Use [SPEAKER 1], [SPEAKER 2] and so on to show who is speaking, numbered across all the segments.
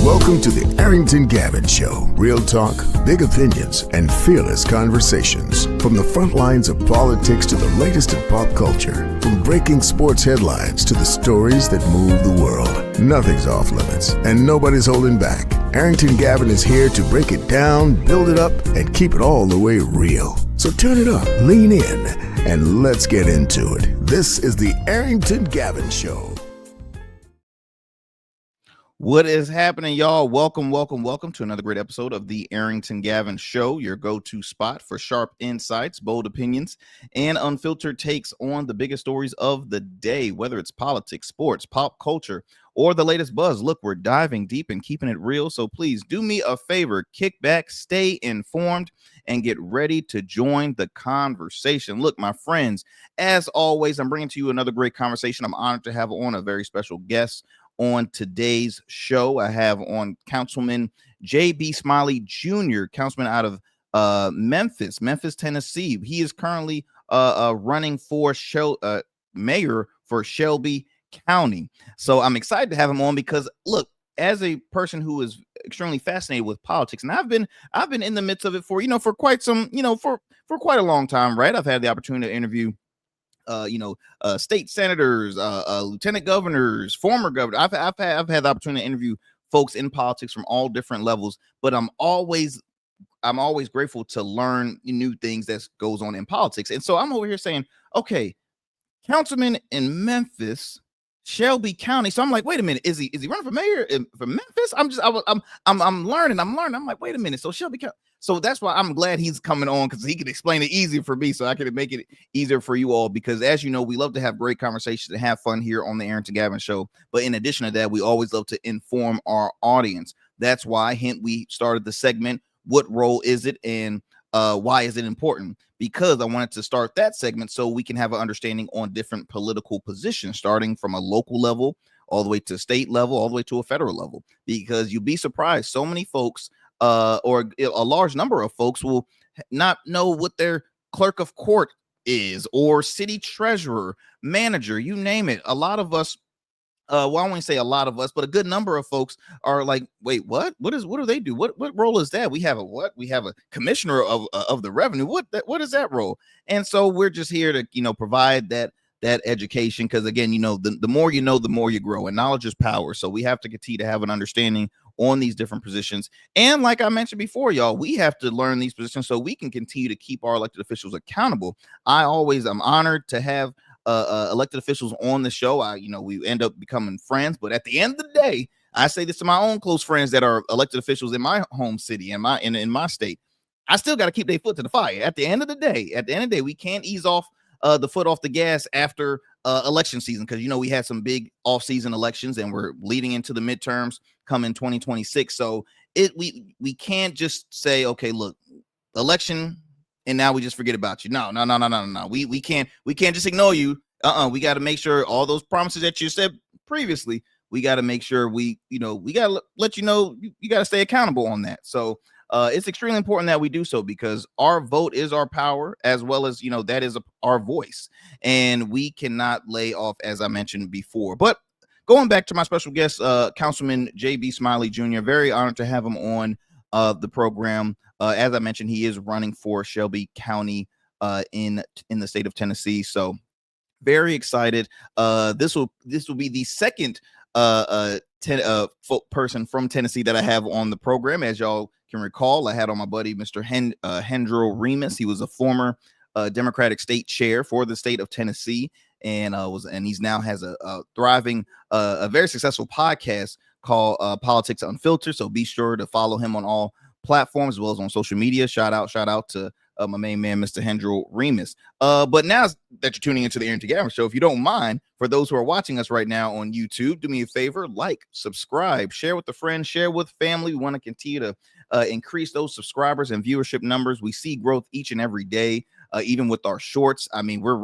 [SPEAKER 1] Welcome to the Arrington Gavin Show. Real talk, big opinions, and fearless conversations. From the front lines of politics to the latest in pop culture. From breaking sports headlines to the stories that move the world. Nothing's off limits, and nobody's holding back. Arrington Gavin is here to break it down, build it up, and keep it all the way real. So turn it up, lean in, and let's get into it. This is the Arrington Gavin Show.
[SPEAKER 2] What is happening, y'all? Welcome to another great episode of the Arrington Gavin Show, your go-to spot for sharp insights, bold opinions, and unfiltered takes on the biggest stories of the day, whether it's politics, sports, pop culture, or the latest buzz. Look, we're diving deep and keeping it real, so please do me a favor, kick back, stay informed, and get ready to join the conversation. Look, my friends, as always, I'm bringing to you another great conversation. I'm honored to have on a very special guest on today's show. I have on Councilman Smiley Jr., councilman out of Memphis, Tennessee. He is currently running for mayor for Shelby County. So I'm excited to have him on because, look, as a person who is extremely fascinated with politics, and I've been in the midst of it for quite a long time, right? I've had the opportunity to interview state senators, lieutenant governors, former governors. I've had the opportunity to interview folks in politics from all different levels, but I'm always grateful to learn new things that goes on in politics. And so I'm over here saying, okay, councilman in Memphis, Shelby County. So I'm like, wait a minute, is he running for mayor for Memphis? I'm learning. I'm like, wait a minute. So Shelby County. So that's why I'm glad he's coming on, because he can explain it easier for me, so I can make it easier for you all. Because as you know, we love to have great conversations and have fun here on the Arrington Gavin Show. But in addition to that, we always love to inform our audience. That's why we started the segment, What Role Is It? And why is it important? Because I wanted to start that segment so we can have an understanding on different political positions, starting from a local level all the way to state level, all the way to a federal level. Because you'd be surprised, so many folks or a large number of folks will not know what their clerk of court is, or city treasurer, manager, you name it. A lot of us, well, I won't say a lot of us, but a good number of folks are like, wait, what do they do? What role is that? We have a commissioner of the revenue. What is that role? And so we're just here to, provide that education. Because again, the more you know, the more you grow, and knowledge is power. So we have to continue to have an understanding on these different positions. And like I mentioned before, y'all, we have to learn these positions so we can continue to keep our elected officials accountable. I'm honored to have elected officials on the show. We end up becoming friends, but at the end of the day, I say this to my own close friends that are elected officials in my home city and in my state. I still got to keep their foot to the fire. At the end of the day, we can't ease off the foot off the gas after election season, because we had some big off-season elections and we're leading into the midterms coming 2026. So we can't just say, okay, look, election, and now we just forget about you. No. We can't just ignore you. We got to make sure all those promises that you said previously, we got to make sure we got to let you got to stay accountable on that. So it's extremely important that we do so, because our vote is our power, as well as, that is our voice, and we cannot lay off, as I mentioned before. But going back to my special guest, Councilman Smiley Jr., very honored to have him on the program. As I mentioned, he is running for Shelby County in the state of Tennessee. So very excited. This will be the second person from Tennessee that I have on the program. As y'all can recall, I had on my buddy Mr. Hendro Remus. He was a former Democratic state chair for the state of Tennessee, and he's now has a thriving, a very successful podcast called Politics Unfiltered. So be sure to follow him on all platforms as well as on social media. Shout out to my main man, Mr. Hendro Remus. But now that you're tuning into the Arrington Gavin Show, if you don't mind, for those who are watching us right now on YouTube, do me a favor, like, subscribe, share with a friend, share with family. We want to continue to increase those subscribers and viewership numbers. We see growth each and every day. Even with our shorts, I mean, we're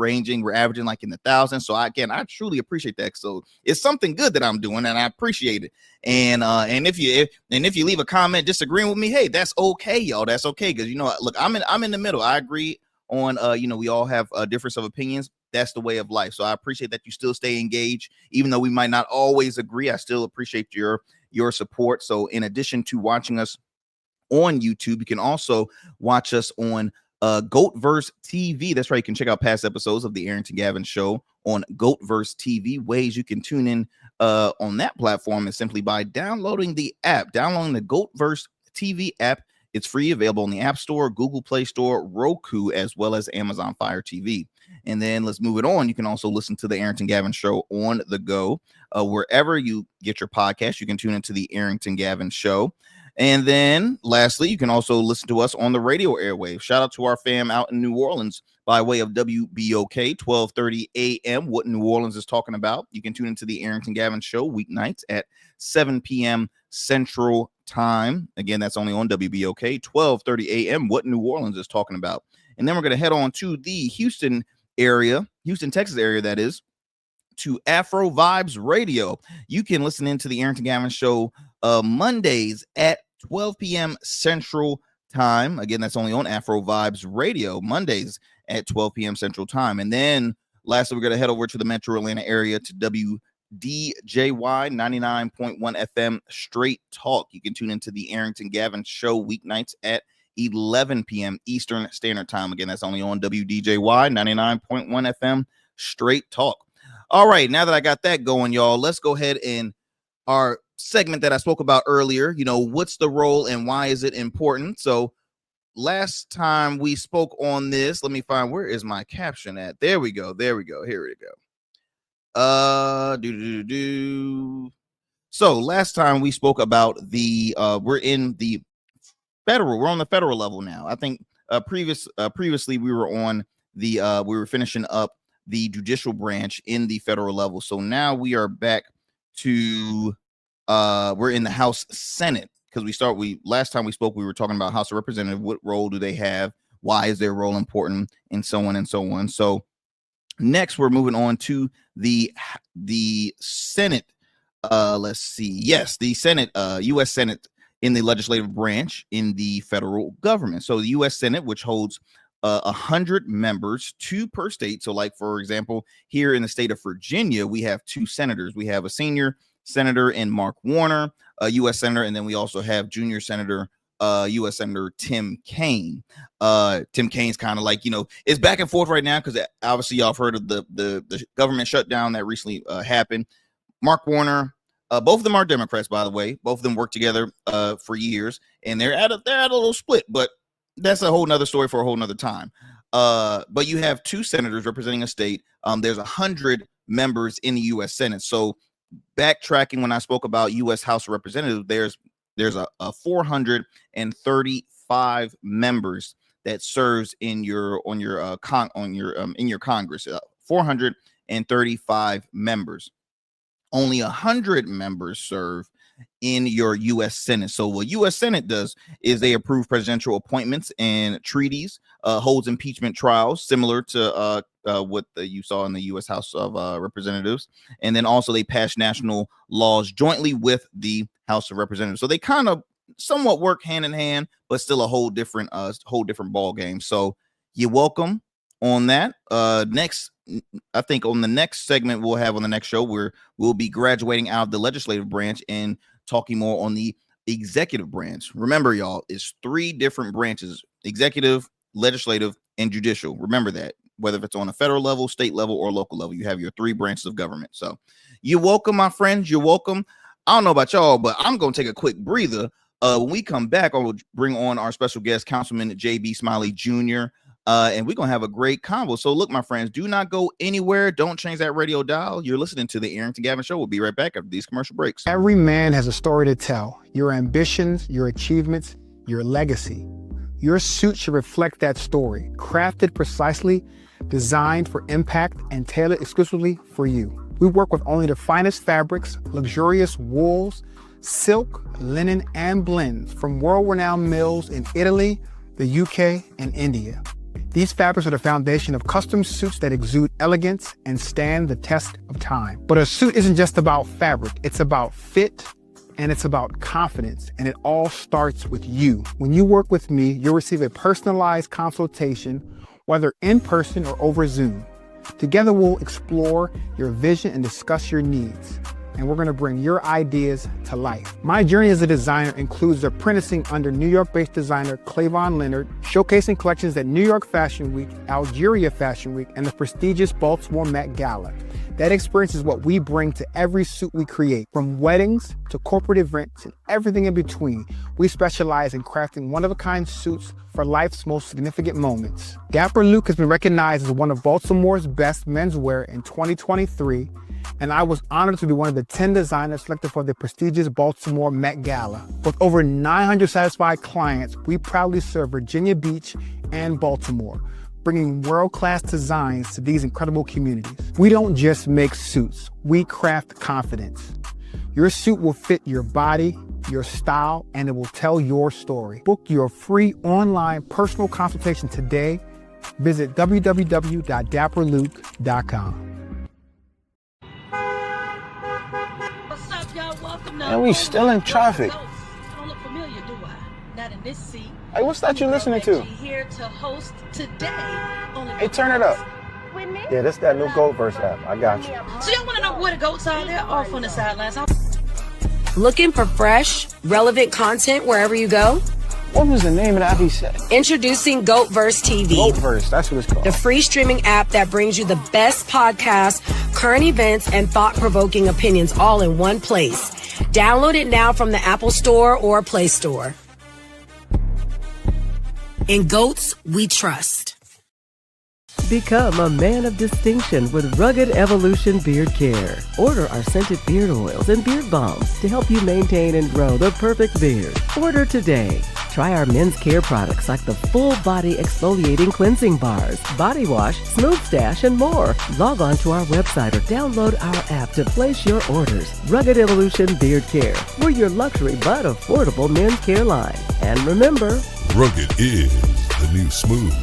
[SPEAKER 2] averaging like in the thousands. So I truly appreciate that. So it's something good that I'm doing, and I appreciate it. And if you leave a comment disagreeing with me, hey, that's okay, y'all. That's okay, because look, I'm in the middle. I agree on we all have a difference of opinions. That's the way of life. So I appreciate that you still stay engaged, even though we might not always agree. I still appreciate your your support. So in addition to watching us on YouTube, you can also watch us on Goatverse TV. That's right. You can check out past episodes of the Arrington Gavin Show on Goatverse TV. Ways you can tune in on that platform is simply by downloading the app, downloading the Goatverse TV app. It's free, available in the App Store, Google Play Store, Roku, as well as Amazon Fire TV. And then let's move it on. You can also listen to the Arrington Gavin Show on the go. Wherever you get your podcast, you can tune into the Arrington Gavin Show. And then lastly, you can also listen to us on the radio airwave. Shout out to our fam out in New Orleans by way of WBOK 1230 a.m. What New Orleans is talking about. You can tune into the Arrington Gavin Show weeknights at 7 p.m. Central Time. Again, that's only on WBOK 1230 a.m. What New Orleans is talking about. And then we're going to head on to the Houston Texas area, that is, to Afro Vibes Radio. You can listen into the Arrington Gavin Show Mondays at 12 p.m. Central Time. Again, that's only on Afro Vibes Radio, Mondays at 12 p.m. Central Time. And then lastly, we're going to head over to the Metro Atlanta area to WDJY 99.1 FM Straight Talk. You can tune into the Arrington Gavin Show weeknights at 11 p.m. Eastern Standard Time. Again, that's only on WDJY 99.1 FM Straight Talk. All right, now that I got that going, y'all, let's go ahead and our segment that I spoke about earlier. What's the role and why is it important? So last time we spoke on this, let me find, where is my caption at? There we go. Here we go. So last time we spoke about we're on the federal level now. I think previously we were on we were finishing up the judicial branch in the federal level. So now we are back to we're in the House Senate, because last time we spoke, we were talking about House of Representatives. What role do they have? Why is their role important? And so on and so on. So next we're moving on to the Senate. Let's see. Yes, the Senate, U.S. Senate in the legislative branch in the federal government. So the U.S. Senate, which holds 100 members, 2 per state. So like, for example, here in the state of Virginia, we have 2 senators. We have a senior senator in Mark Warner, a U.S. senator, and then we also have junior senator, U.S. Senator Tim Kaine. Tim Kaine's kind of like, it's back and forth right now because obviously y'all have heard of the government shutdown that recently happened. Mark Warner, both of them are Democrats, by the way. Both of them worked together for years, and they're at a little split, but that's a whole nother story for a whole nother time. But you have 2 senators representing a state. There's 100 members in the U.S. Senate. So backtracking, when I spoke about U.S. House of Representatives, there's a 435 members that serves in your Congress. 435 members. Only 100 members serve in your U.S. Senate. So what U.S. Senate does is they approve presidential appointments and treaties, holds impeachment trials similar to what you saw in the U.S. House of Representatives, and then also they pass national laws jointly with the House of Representatives. So they kind of somewhat work hand in hand, but still a whole different ball game. So you're welcome on that. Next, I think on the next segment we'll have on the next show, we'll be graduating out of the legislative branch and talking more on the executive branch. Remember, y'all, it's 3 different branches: executive, legislative, and judicial. Remember that. Whether it's on a federal level, state level, or local level, you have your 3 branches of government. So you're welcome, my friends. You're welcome. I don't know about y'all, but I'm going to take a quick breather. When we come back, I will bring on our special guest, Councilman JB Smiley Jr., and we're going to have a great convo. So look, my friends, do not go anywhere. Don't change that radio dial. You're listening to the Arrington Gavin Show. We'll be right back after these commercial breaks.
[SPEAKER 3] Every man has a story to tell. Your ambitions, your achievements, your legacy. Your suit should reflect that story, crafted precisely, designed for impact, and tailored exclusively for you. We work with only the finest fabrics, luxurious wools, silk, linen, and blends from world-renowned mills in Italy, the UK, and India. These fabrics are the foundation of custom suits that exude elegance and stand the test of time. But a suit isn't just about fabric, it's about fit, and it's about confidence, and it all starts with you. When you work with me, you'll receive a personalized consultation, whether in person or over Zoom. Together, we'll explore your vision and discuss your needs. and we're going to bring your ideas to life. My journey as a designer includes apprenticing under New York-based designer Clavon Leonard, showcasing collections at New York Fashion Week, Algeria Fashion Week, and the prestigious Baltimore Met Gala. That experience is what we bring to every suit we create, from weddings to corporate events and everything in between. We specialize in crafting one-of-a-kind suits for life's most significant moments. Dapper Luke has been recognized as one of Baltimore's best menswear in 2023, and I was honored to be one of the 10 designers selected for the prestigious Baltimore Met Gala. With over 900 satisfied clients, we proudly serve Virginia Beach and Baltimore, bringing world-class designs to these incredible communities. We don't just make suits, we craft confidence. Your suit will fit your body, your style, and it will tell your story. Book your free online personal consultation today. Visit www.dapperluke.com.
[SPEAKER 4] What's up, y'all? Welcome to
[SPEAKER 5] And we still in traffic.
[SPEAKER 4] I don't look familiar, do I? Not in this seat.
[SPEAKER 5] Hey, what's that you listening to?
[SPEAKER 4] Here to host today.
[SPEAKER 5] Hey, turn it up. Yeah, that's that new GoatVerse app. I got you.
[SPEAKER 4] So y'all want to know where the goats are? They're off on the sidelines.
[SPEAKER 6] Looking for fresh, relevant content wherever you go?
[SPEAKER 5] What was the name of the app he said?
[SPEAKER 6] Introducing GoatVerse TV.
[SPEAKER 5] GoatVerse, that's what it's called.
[SPEAKER 6] The free streaming app that brings you the best podcasts, current events, and thought-provoking opinions all in one place. Download it now from the Apple Store or Play Store. In Goats, we trust.
[SPEAKER 7] Become a man of distinction with Rugged Evolution Beard Care. Order our scented beard oils and beard balms to help you maintain and grow the perfect beard. Order today. Try our men's care products like the full body exfoliating cleansing bars, body wash, smooth stash, and more. Log on to our website or download our app to place your orders. Rugged Evolution Beard Care. We're your luxury but affordable men's care line. And remember,
[SPEAKER 1] Rugged is the new smooth.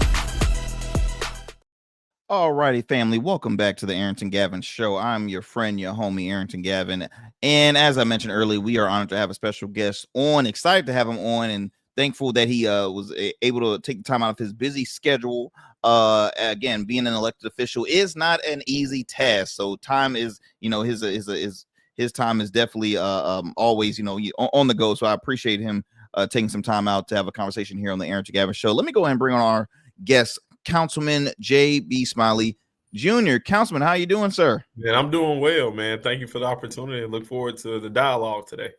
[SPEAKER 2] Alrighty, family, welcome back to the Arrington Gavin Show. I'm your friend, your homie, Arrington Gavin. And as I mentioned earlier, we are honored to have a special guest on, excited to have him on, and thankful that he was able to take the time out of his busy schedule. Again, being an elected official is not an easy task. So time is, his time is definitely always, on the go. So I appreciate him taking some time out to have a conversation here on the Arrington Gavin Show. Let me go ahead and bring on our guest, Councilman J.B. Smiley Jr. Councilman, how you doing, sir?
[SPEAKER 8] Man, I'm doing well, man. Thank you for the opportunity and look forward to the dialogue today.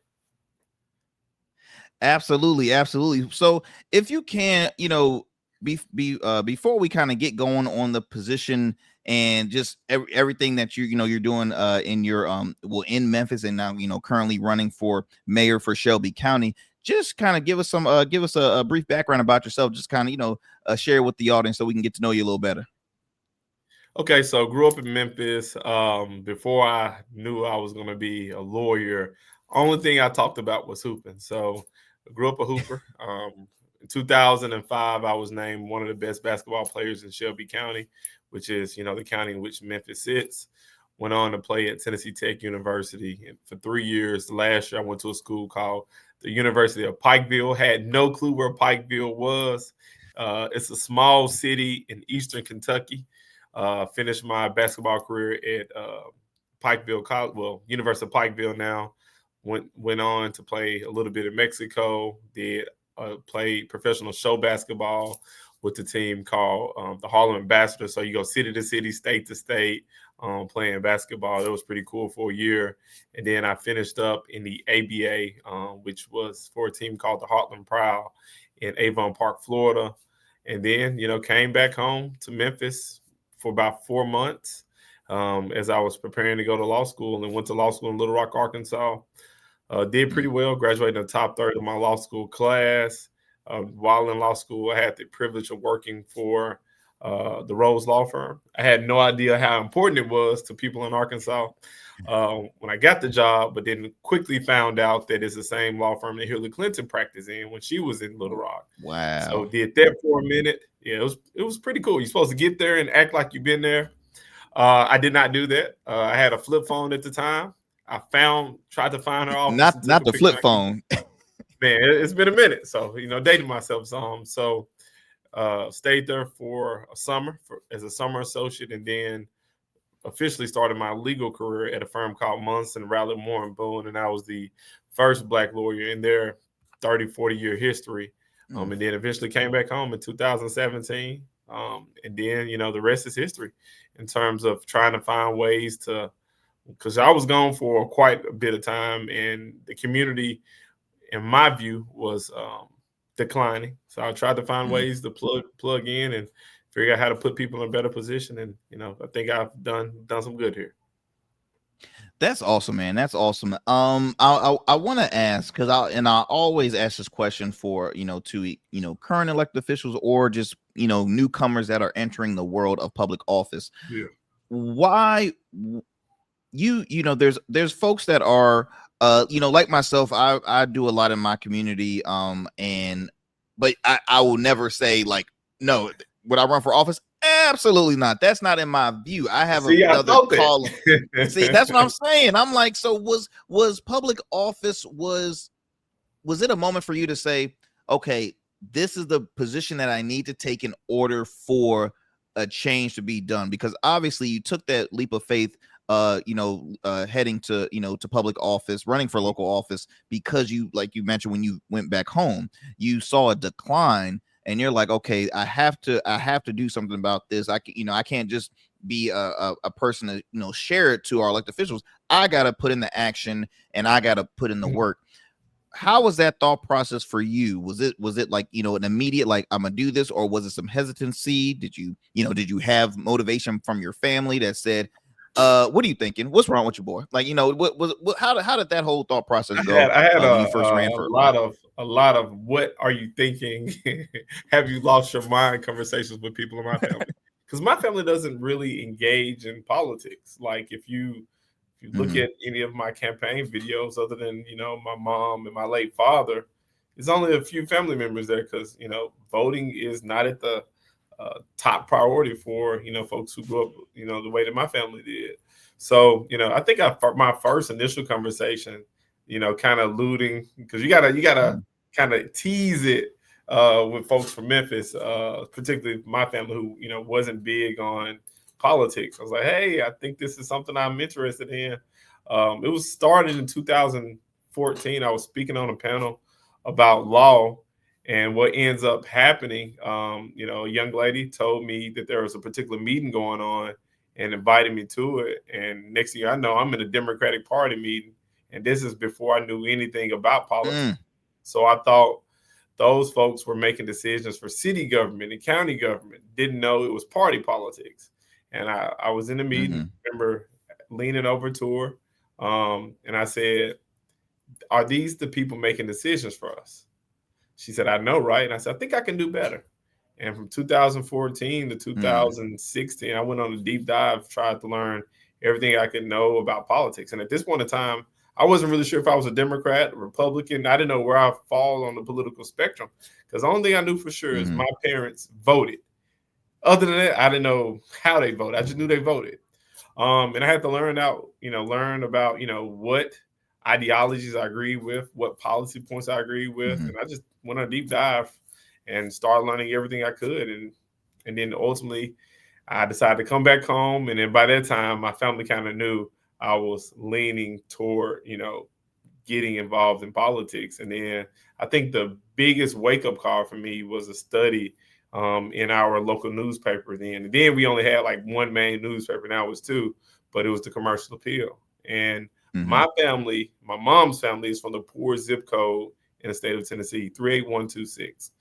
[SPEAKER 2] Absolutely. So if you can, before we kind of get going on the position and just everything that you're doing in your in Memphis and now currently running for mayor for Shelby County, just kind of give us a brief background about yourself. Just kind of share with the audience so we can get to know you a little better.
[SPEAKER 8] Okay, so grew up in Memphis. Before I knew I was going to be a lawyer, only thing I talked about was hooping. So I grew up a hooper. In 2005, I was named one of the best basketball players in Shelby County, which is the county in which Memphis sits. Went on to play at Tennessee Tech University for 3 years. Last year, I went to a school called the University of Pikeville. Had no clue where Pikeville was. It's a small city in eastern Kentucky. Finished my basketball career at Pikeville College, University of Pikeville now. Went on to play a little bit in Mexico. Played professional show basketball with the team called the Harlem Ambassadors. So you go city to city, state to state, playing basketball. It was pretty cool for a year. And then I finished up in the ABA, which was for a team called the Heartland Proud in Avon Park, Florida. And then, came back home to Memphis for about 4 months as I was preparing to go to law school, and went to law school in Little Rock, Arkansas. Did pretty well, graduated in the top third of my law school class. While in law school, I had the privilege of working for the Rose Law Firm. I had no idea how important it was to people in Arkansas when I got the job, but then quickly found out that it's the same law firm that Hillary Clinton practiced in when she was in Little Rock.
[SPEAKER 2] Wow.
[SPEAKER 8] So did that for a minute. Yeah, it was pretty cool. You're supposed to get there and act like you've been there. I did not do that. I had a flip phone at the time. I tried to find her office.
[SPEAKER 2] Not the flip phone.
[SPEAKER 8] Man, it's been a minute. So, dating myself some. So stayed there for a summer as a summer associate, and then officially started my legal career at a firm called Munson, Riley, Moore and Boone, and I was the first Black lawyer in their 30, 40-year history. And then eventually came back home in 2017. And then, the rest is history in terms of trying to find ways to, because I was gone for quite a bit of time, and the community, in my view, was declining. So I tried to find ways to plug in and figure out how to put people in a better position. And, I think I've done some good here.
[SPEAKER 2] That's awesome, man. That's awesome. I want to ask, because I always ask this question for, to, current elected officials or just, newcomers that are entering the world of public office.
[SPEAKER 8] Yeah.
[SPEAKER 2] Why there's folks that are, like myself, I do a lot in my community. But I will never say like, no, would I run for office? Absolutely not. That's not in my view. I have another call. See, that's what I'm saying. I'm like, so was public office, was it a moment for you to say, okay, this is the position that I need to take in order for a change to be done? Because obviously you took that leap of faith, heading to, to public office, running for local office, because you, like you mentioned, when you went back home, you saw a decline. And you're like, okay, I have to do something about this. I can't just be a person to, share it to our elected officials. I got to put in the action, and I got to put in the work. How was that thought process for you? Was it like, an immediate, like, I'm gonna do this, or was it some hesitancy? Did you have motivation from your family that said, what are you thinking? What's wrong with your boy? Like, how did that whole thought process go?
[SPEAKER 8] I had
[SPEAKER 2] when you first ran for
[SPEAKER 8] a lot of what are you thinking? Have you lost your mind conversations with people in my family? Because my family doesn't really engage in politics. Like if you look at any of my campaign videos, other than, my mom and my late father, there's only a few family members there because, voting is not at the top priority for, folks who grew up, the way that my family did. So, I think my first initial conversation, kind of alluding, because you gotta kind of tease it with folks from Memphis, particularly my family who, wasn't big on politics. I was like, hey, I think this is something I'm interested in. It was started in 2014. I was speaking on a panel about law, and what ends up happening, a young lady told me that there was a particular meeting going on and invited me to it. And next thing I know, I'm in a Democratic Party meeting. And this is before I knew anything about politics. So I thought those folks were making decisions for city government and county government, didn't know it was party politics. And I was in the meeting, remember leaning over to her. And I said, are these the people making decisions for us? She said, I know, right? And I said, I think I can do better. And from 2014 to 2016, I went on a deep dive, tried to learn everything I could know about politics. And at this point in time, I wasn't really sure if I was a Democrat, Republican. I didn't know where I fall on the political spectrum, because the only thing I knew for sure is my parents voted. Other than that, I didn't know how they voted. I just knew they voted. And I had to learn about, what ideologies I agree with, what policy points I agree with. And I just went on a deep dive and started learning everything I could. And then ultimately I decided to come back home. And then by that time, my family kind of knew I was leaning toward, getting involved in politics. And then I think the biggest wake-up call for me was a study in our local newspaper then. And then we only had like one main newspaper. Now it was two, but it was the Commercial Appeal. And my family, my mom's family, is from the poorest zip code in the state of Tennessee, 38126.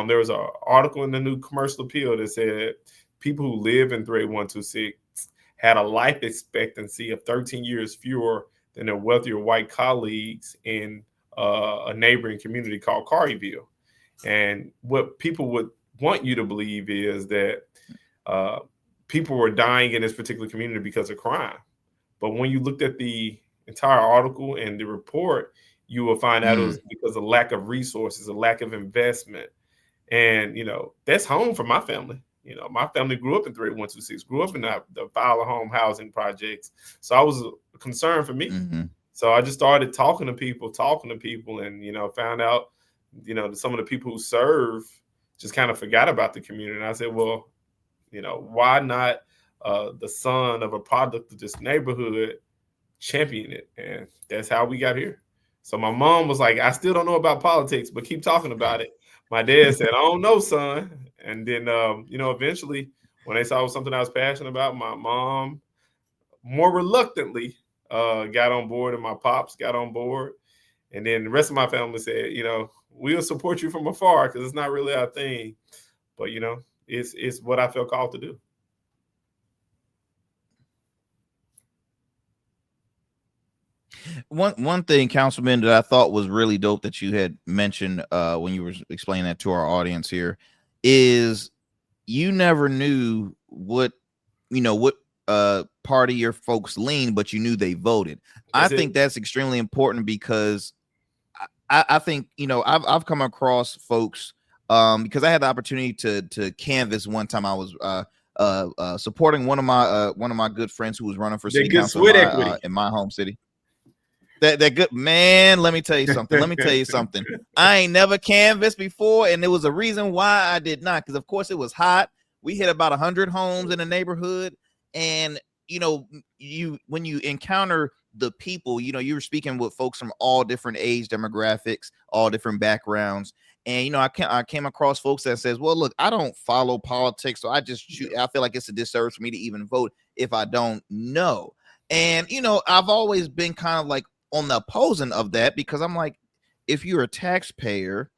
[SPEAKER 8] There was an article in the new Commercial Appeal that said people who live in 38126 had a life expectancy of 13 years fewer than their wealthier white colleagues in a neighboring community called Cartyville. And what people would want you to believe is that people were dying in this particular community because of crime. But when you looked at the entire article and the report, you will find out it was because of lack of resources, a lack of investment. And, that's home for my family. My family grew up in 38126, grew up in the Fowler Home housing projects. So I was concerned for me. So I just started talking to people and, found out, some of the people who serve just kind of forgot about the community. And I said, well, why not the son of a product of this neighborhood champion it. And that's how we got here. So my mom was like, I still don't know about politics, but keep talking about it. My dad said, I don't know, son. And then, eventually when they saw it was something I was passionate about, my mom more reluctantly got on board, and my pops got on board. And then the rest of my family said, we'll support you from afar because it's not really our thing. But, it's what I felt called to do.
[SPEAKER 2] One thing, Councilman, that I thought was really dope that you had mentioned when you were explaining that to our audience here is you never knew what party your folks lean, but you knew they voted. I think that's extremely important because I think I've come across folks because I had the opportunity to canvass one time. I was supporting one of my good friends who was running for city council in my home city. That good man. Let me tell you something. I ain't never canvassed before, and there was a reason why I did not. Because of course it was hot. We hit about 100 homes in the neighborhood, and when you encounter the people, you're speaking with folks from all different age demographics, all different backgrounds, and I came across folks that says, well, look, I don't follow politics, so I feel like it's a disservice for me to even vote if I don't know. And I've always been kind of like on the opposing of that, because I'm like, if you're a taxpayer,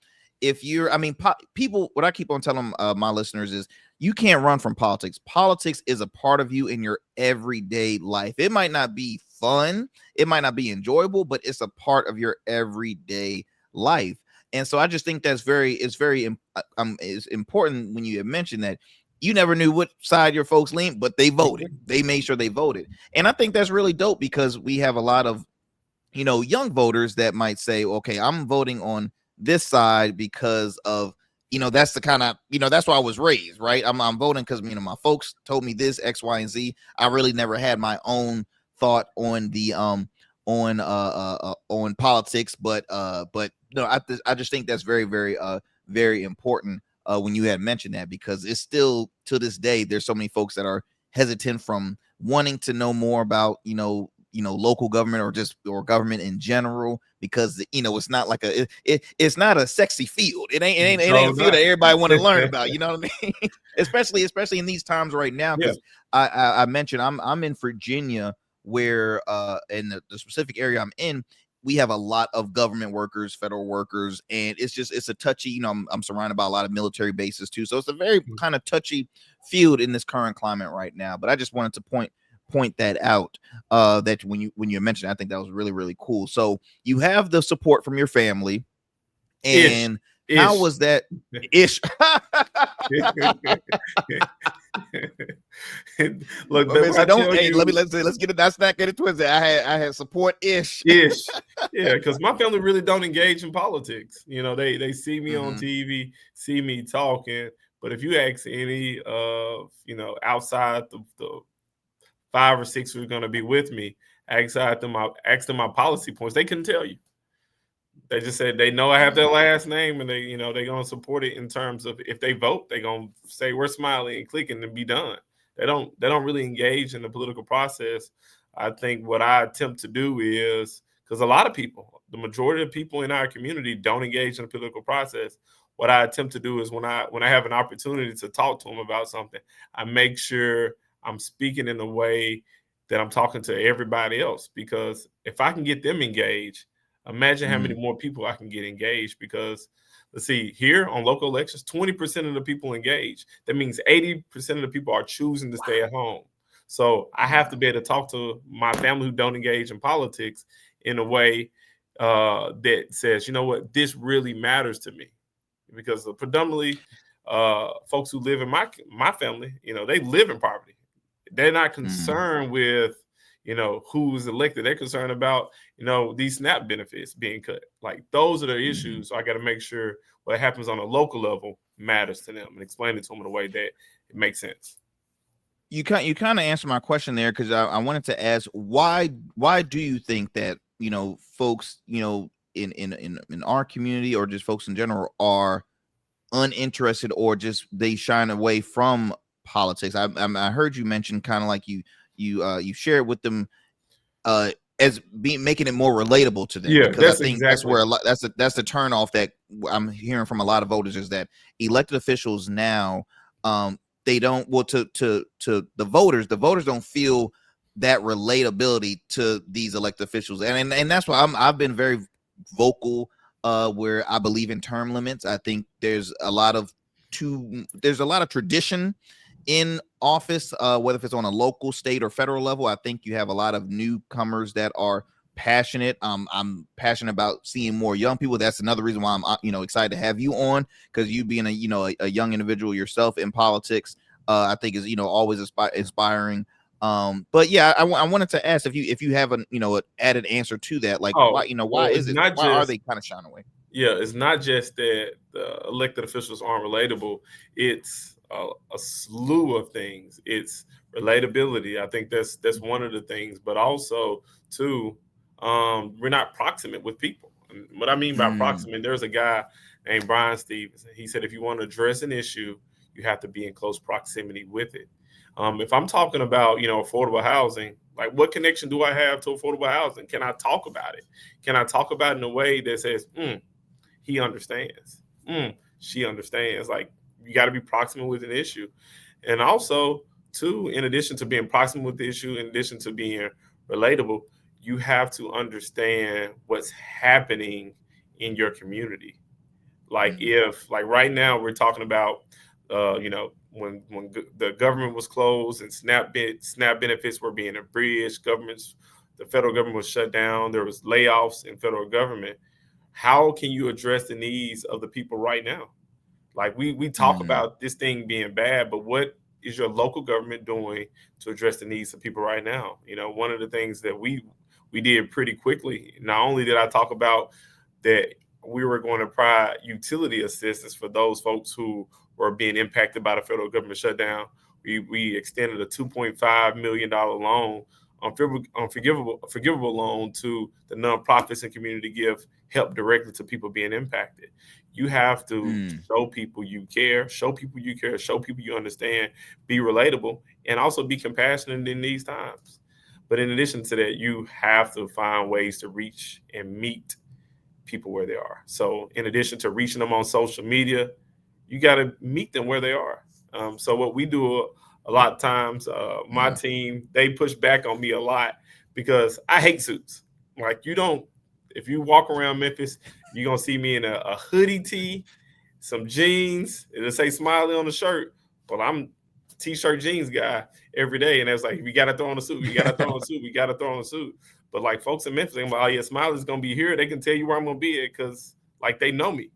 [SPEAKER 2] people, what I keep on telling my listeners is you can't run from politics. Politics is a part of you in your everyday life. It might not be fun, it might not be enjoyable, but it's a part of your everyday life. And so I just think it's very important when you mentioned that you never knew what side your folks leaned, but they voted. They made sure they voted. And I think that's really dope because we have a lot of young voters that might say, okay, I'm voting on this side because of that's the kind of that's why I was raised, right? I'm voting because my folks told me this X, Y, and Z. I really never had my own thought on the on politics, but no, I just think that's very, very very important when you had mentioned that, because it's still to this day there's so many folks that are hesitant from wanting to know more about local government or government in general, because it's not like it's not a sexy field. It ain't a field that everybody want to learn about. You know what I mean? especially in these times right now, because I mentioned I'm in Virginia, where in the specific area I'm in, we have a lot of government workers, federal workers, and it's a touchy, I'm surrounded by a lot of military bases too. So it's a very kind of touchy field in this current climate right now. But I just wanted to point that out, that when you mentioned, I think that was really, really cool. So you have the support from your family, and how was that ish?
[SPEAKER 8] Look,
[SPEAKER 2] let's get it. That's not get it twisted. I had support ish.
[SPEAKER 8] Yeah, because my family really don't engage in politics. They see me on TV, see me talking, but if you ask any outside the 5 or 6 who are going to be with me, ask them my policy points, they couldn't tell you. They just said they know I have their last name, and they're going to support it in terms of if they vote, they're going to say we're Smiley and clicking and be done. They don't really engage in the political process. I think what I attempt to do is, because a lot of people, the majority of people in our community don't engage in the political process. What I attempt to do is when I have an opportunity to talk to them about something, I make sure I'm speaking in a way that I'm talking to everybody else, because if I can get them engaged, imagine how many more people I can get engaged. Because let's see, here on local elections, 20% of the people engaged. That means 80% of the people are choosing to stay at home. So I have to be able to talk to my family who don't engage in politics in a way that says, you know what, this really matters to me. Because predominantly folks who live in my family, they live in poverty. They're not concerned with who's elected. They're concerned about these SNAP benefits being cut. Like, those are the issues. So I got to make sure what happens on a local level matters to them, and explain it to them in a way that it makes sense.
[SPEAKER 2] You kind of answered my question there, because I wanted to ask why do you think that folks in our community, or just folks in general, are uninterested, or just they shine away from politics. I heard you mention kind of like you shared with them as being making it more relatable to them.
[SPEAKER 8] Yeah,
[SPEAKER 2] because I think that's where that's the turnoff that I'm hearing from a lot of voters, is that elected officials now they don't, well, to the voters don't feel that relatability to these elected officials, and that's why I've been very vocal where I believe in term limits. I think there's a lot of tradition in office, whether if it's on a local, state, or federal level. I think you have a lot of newcomers that are passionate. I'm passionate about seeing more young people. That's another reason why I'm excited to have you on, because you being a young individual yourself in politics, I think is always inspiring. But yeah, I wanted to ask if you have an added answer to that, like why are they kind of shying away?
[SPEAKER 8] Yeah, it's not just that the elected officials aren't relatable. It's a slew of things. It's relatability. I think that's one of the things, but also too, we're not proximate with people. And what I mean by proximate, there's a guy named Brian Stevens. He said, if you want to address an issue, you have to be in close proximity with it. If I'm talking about, affordable housing, like what connection do I have to affordable housing? Can I talk about it? Can I talk about it in a way that says, he understands, she understands? Like, you got to be proximate with an issue. And also, too, in addition to being proximate with the issue, in addition to being relatable, you have to understand what's happening in your community. Like like right now we're talking about, when the government was closed and SNAP benefits were being abridged, the federal government was shut down, there was layoffs in federal government. How can you address the needs of the people right now? Like we talk about this thing being bad, but what is your local government doing to address the needs of people right now? One of the things that we did pretty quickly, not only did I talk about that we were going to provide utility assistance for those folks who were being impacted by the federal government shutdown, we extended a $2.5 million loan, forgivable loan to the nonprofits and community give help directly to people being impacted. You have to show people you care, show people you understand, be relatable, and also be compassionate in these times. But in addition to that, you have to find ways to reach and meet people where they are. So in addition to reaching them on social media, you got to meet them where they are. So what we do a lot of times, my team, they push back on me a lot because I hate suits. Like, if you walk around Memphis, you're going to see me in a hoodie tee, some jeans, it'll say Smiley on the shirt, but I'm a t-shirt jeans guy every day. And it's like, we got to throw on a suit. We got to throw on a suit. We got to throw on a suit. But like folks in Memphis, they're like, oh yeah, Smiley's going to be here. They can tell you where I'm going to be at because like they know me.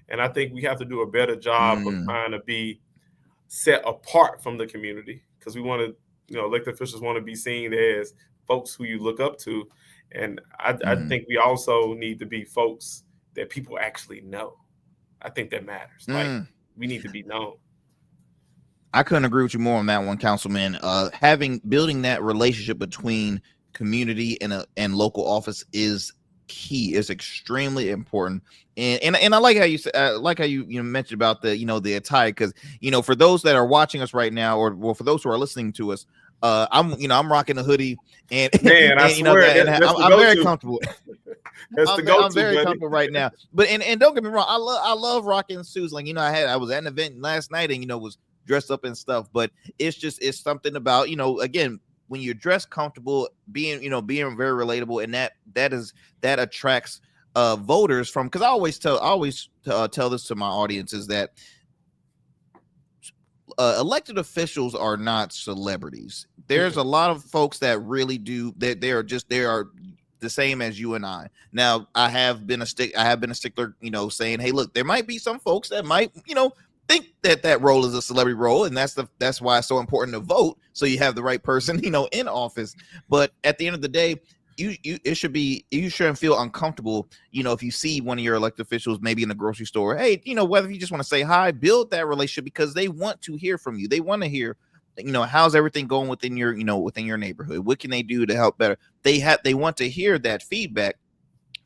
[SPEAKER 8] And I think we have to do a better job of trying to be set apart from the community, because we want to, elected officials want to be seen as folks who you look up to. And I think we also need to be folks that people actually know. I think that matters. Like, we need to be known.
[SPEAKER 2] I couldn't agree with you more on that one, Councilman. Building that relationship between community and local office is key. Is extremely important. And I like how you you mentioned about the the attire, because for those that are watching us right now, or for those who are listening to us, I'm rocking a hoodie, and
[SPEAKER 8] man, I swear
[SPEAKER 2] I'm very comfortable.
[SPEAKER 8] I'm
[SPEAKER 2] very comfortable right now. But and don't get me wrong, I love rocking suits. Like I was at an event last night and was dressed up and stuff. But it's something about again, when you're dressed comfortable, being very relatable, and that attracts voters from, because I always tell this to my audience, is that elected officials are not celebrities. There's a lot of folks that really do that. They are the same as you and I. Now, I have been a stickler, saying, hey, look, there might be some folks that might, think that role is a celebrity role, and that's why it's so important to vote, so you have the right person, in office. But at the end of the day, you shouldn't feel uncomfortable, if you see one of your elected officials maybe in the grocery store. Hey, whether you just want to say hi, build that relationship, because they want to hear from you. They want to hear, how's everything going within your neighborhood? What can they do to help better? They want to hear that feedback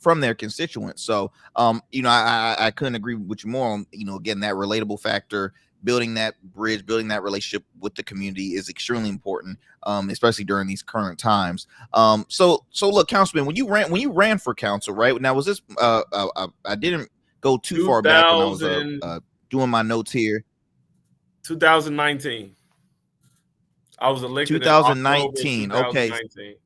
[SPEAKER 2] from their constituents. So, I couldn't agree with you more on, again, that relatable factor building that bridge, building that relationship with the community is extremely important, especially during these current times. So look, Councilman, when you ran for council, right now, was this I didn't go too far back when I was doing my notes here.
[SPEAKER 8] 2019. I was elected
[SPEAKER 2] 2019.
[SPEAKER 8] in October 2019.
[SPEAKER 2] Okay.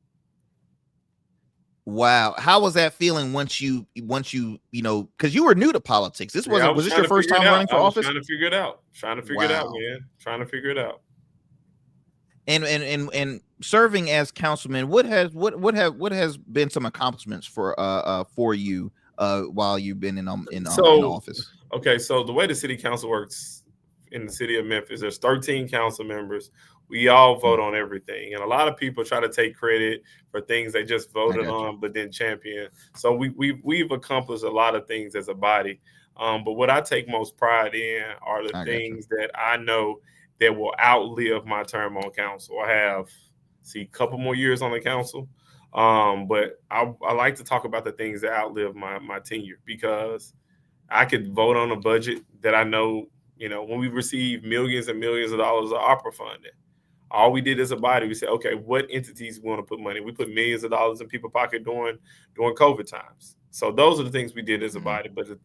[SPEAKER 2] Wow. How was that feeling once you because you were new to politics? Was this your first time running for office?
[SPEAKER 8] Trying to figure it out. Trying to figure it out, man. Trying to figure it out.
[SPEAKER 2] And serving as councilman, what has been some accomplishments for you while you've been in office?
[SPEAKER 8] Okay, so the way the city council works in the city of Memphis, there's 13 council members. We all vote on everything, and a lot of people try to take credit for things they just voted on, but then champion. So we've accomplished a lot of things as a body. But what I take most pride in are the things that I know that will outlive my term on council. I have a couple more years on the council, but I like to talk about the things that outlive my tenure, because I could vote on a budget that I know, when we receive millions and millions of dollars of ARPA funding. All we did as a body, we said, okay, what entities we want to put money? We put millions of dollars in people's pocket during COVID times. So those are the things we did as a body. But the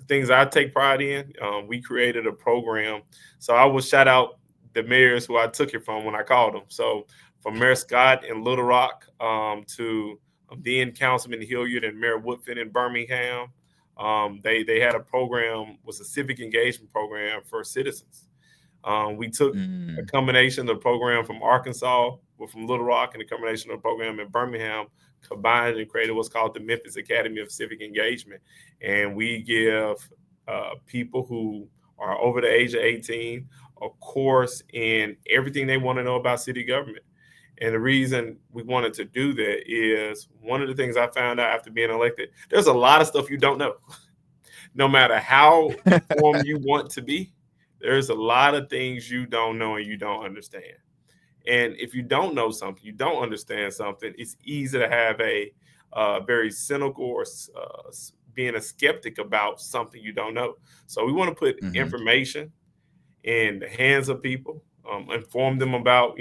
[SPEAKER 8] things I take pride in, we created a program. So I will shout out the mayors who I took it from when I called them. So from Mayor Scott in Little Rock to then Councilman Hilliard and Mayor Woodfin in Birmingham, they had a program, was a civic engagement program for citizens. We took a combination of the program from Arkansas, from Little Rock, and a combination of the program in Birmingham, combined and created what's called the Memphis Academy of Civic Engagement. And we give people who are over the age of 18 a course in everything they want to know about city government. And the reason we wanted to do that is one of the things I found out after being elected, there's a lot of stuff you don't know. No matter how informed you want to be, there's a lot of things you don't know and you don't understand. And if you don't know something, you don't understand something, it's easy to have a very cynical or being a skeptic about something you don't know. So we want to put information in the hands of people, inform them about,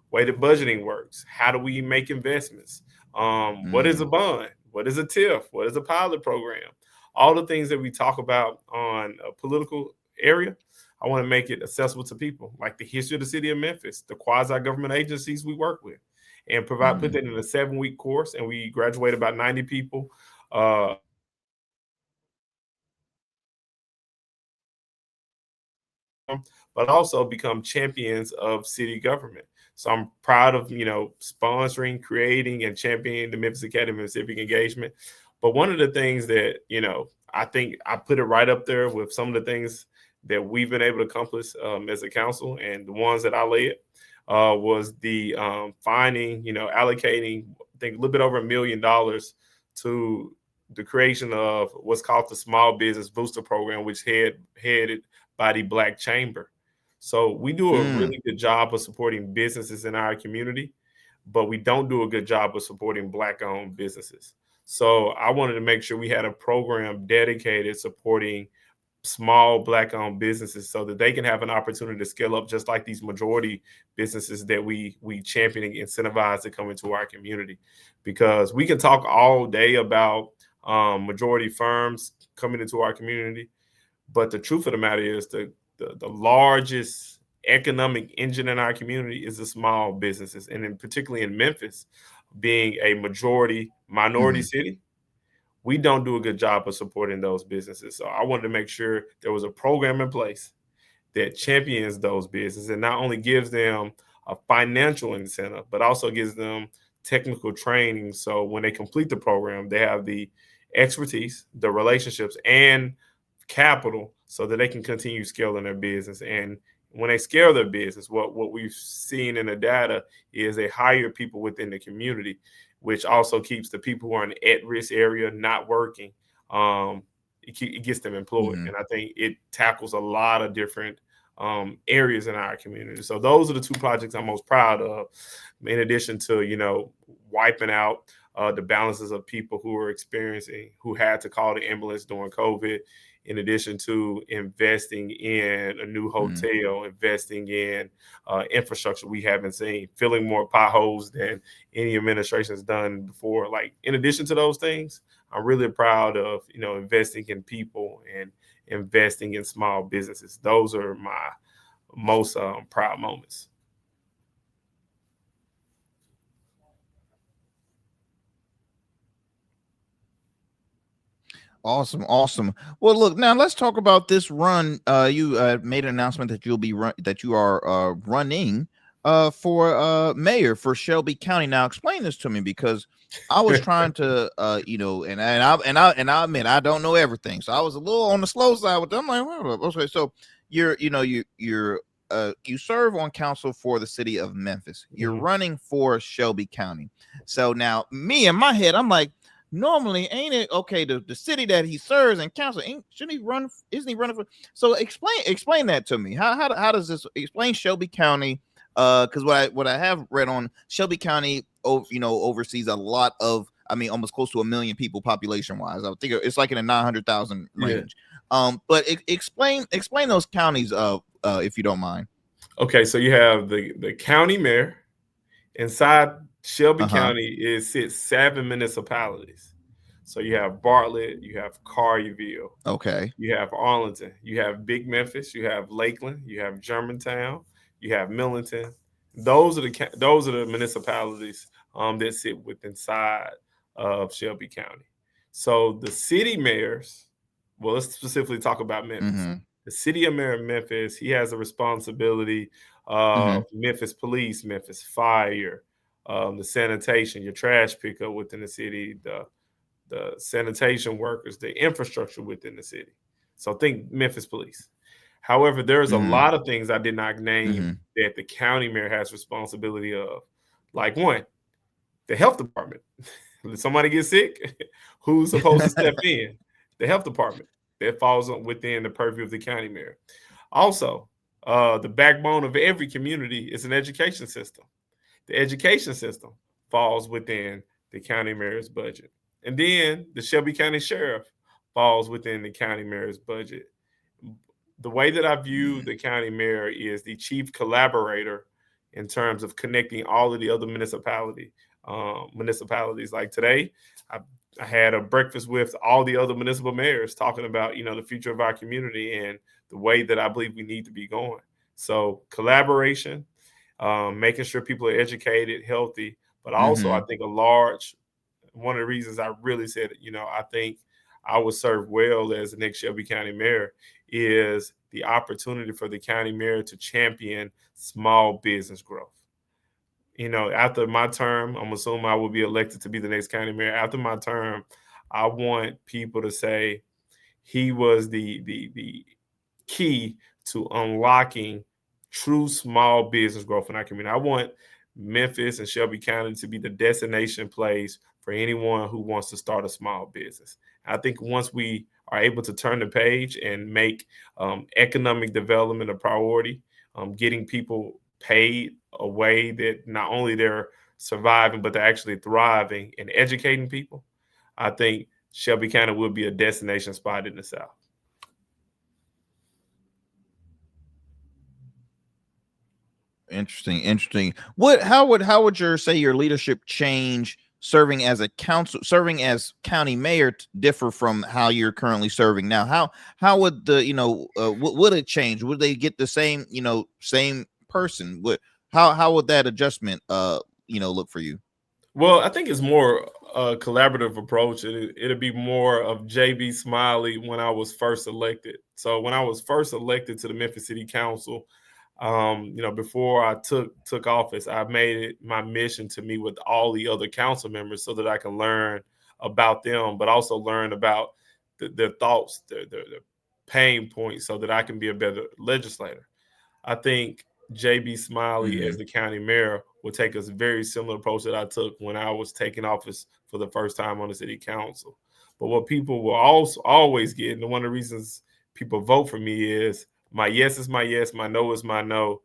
[SPEAKER 8] way the budgeting works. How do we make investments? What is a bond? What is a TIF? What is a pilot program? All the things that we talk about on a political area, I want to make it accessible to people, like the history of the city of Memphis, the quasi-government agencies we work with, and put that in a 7-week course. And we graduate about 90 people. But also become champions of city government. So I'm proud of, sponsoring, creating, and championing the Memphis Academy of Civic Engagement. But one of the things that, I think I put it right up there with some of the things that we've been able to accomplish as a council, and the ones that I led was the finding, allocating, I think, a little bit over $1 million to the creation of what's called the Small Business Booster Program, which headed by the Black Chamber. So we do a really good job of supporting businesses in our community, but we don't do a good job of supporting Black-owned businesses. So I wanted to make sure we had a program dedicated supporting small Black-owned businesses so that they can have an opportunity to scale up, just like these majority businesses that we champion and incentivize to come into our community. Because we can talk all day about majority firms coming into our community, but the truth of the matter is the largest economic engine in our community is the small businesses. And particularly in Memphis, being a majority minority city, we don't do a good job of supporting those businesses. So I wanted to make sure there was a program in place that champions those businesses and not only gives them a financial incentive, but also gives them technical training. So when they complete the program, they have the expertise, the relationships, and capital so that they can continue scaling their business. And when they scale their business, what we've seen in the data is they hire people within the community, which also keeps the people who are in the at-risk area not working. It gets them employed. And I think it tackles a lot of different areas in our community. So those are the two projects I'm most proud of, in addition to, wiping out the balances of people who had to call the ambulance during COVID, in addition to investing in a new hotel, investing in infrastructure we haven't seen, filling more potholes than any administration has done before. Like, in addition to those things, I'm really proud of, investing in people and investing in small businesses. Those are my most proud moments.
[SPEAKER 2] Awesome. Well, look, now let's talk about this run. You made an announcement that you are running for mayor for Shelby County. Now, explain this to me, because I was trying to, and I admit I don't know everything, so I was a little on the slow side with them. I'm like, okay, so you serve on council for the city of Memphis. You're running for Shelby County. So now, me in my head, I'm like, normally, ain't it okay? The city that he serves and council, isn't he running for? So explain that to me. How does this explain Shelby County? Because what I have read on Shelby County, oversees a lot of, almost close to 1 million people population wise. I would think it's like in a 900,000 range. But explain those counties, if you don't mind.
[SPEAKER 8] Okay, so you have the county mayor. Inside Shelby County sits 7 municipalities. So you have Bartlett, you have Collierville,
[SPEAKER 2] okay,
[SPEAKER 8] you have Arlington, you have Big Memphis, you have Lakeland, you have Germantown, you have Millington. Those are the municipalities that sit inside of Shelby County. So the city mayors, well, let's specifically talk about Memphis. The city mayor of Memphis, he has a responsibility of Memphis police, Memphis fire, the sanitation, your trash pickup within the city, the sanitation workers, the infrastructure within the city. So think Memphis police. However, there's a lot of things I did not name that the county mayor has responsibility of. Like, one, the health department. If somebody gets sick, who's supposed to step in? The health department. That falls within the purview of the county mayor. Also, the backbone of every community is an education system. The education system falls within the county mayor's budget. And then the Shelby County Sheriff falls within the county mayor's budget. The way that I view the county mayor is the chief collaborator in terms of connecting all of the other municipalities. Like today, I had a breakfast with all the other municipal mayors talking about, the future of our community and the way that I believe we need to be going. So collaboration, making sure people are educated, healthy, but also I think one of the reasons I really said, I think I would serve well as the next Shelby County mayor is the opportunity for the county mayor to champion small business growth. After my term, I'm assuming I will be elected to be the next county mayor. After my term, I want people to say he was the key to unlocking true small business growth in our community. I want Memphis and Shelby County to be the destination place for anyone who wants to start a small business. I think once we are able to turn the page and make economic development a priority, getting people paid a way that not only they're surviving, but they're actually thriving and educating people, I think Shelby County will be a destination spot in the South.
[SPEAKER 2] Interesting. How would your leadership change serving as county mayor differ from how you're currently serving now? How would would it change? Would they get the same person? How would that adjustment look for you?
[SPEAKER 8] Well, I think it's more a collaborative approach. It'll be more of JB Smiley when I was first elected. So when I was first elected to the Memphis City Council, before I took office, I made it my mission to meet with all the other council members so that I can learn about them, but also learn about their thoughts, their pain points, so that I can be a better legislator. I think JB Smiley as the county mayor will take a very similar approach that I took when I was taking office for the first time on the city council. But what people will also always get, and one of the reasons people vote for me is my yes is my yes, my no is my no.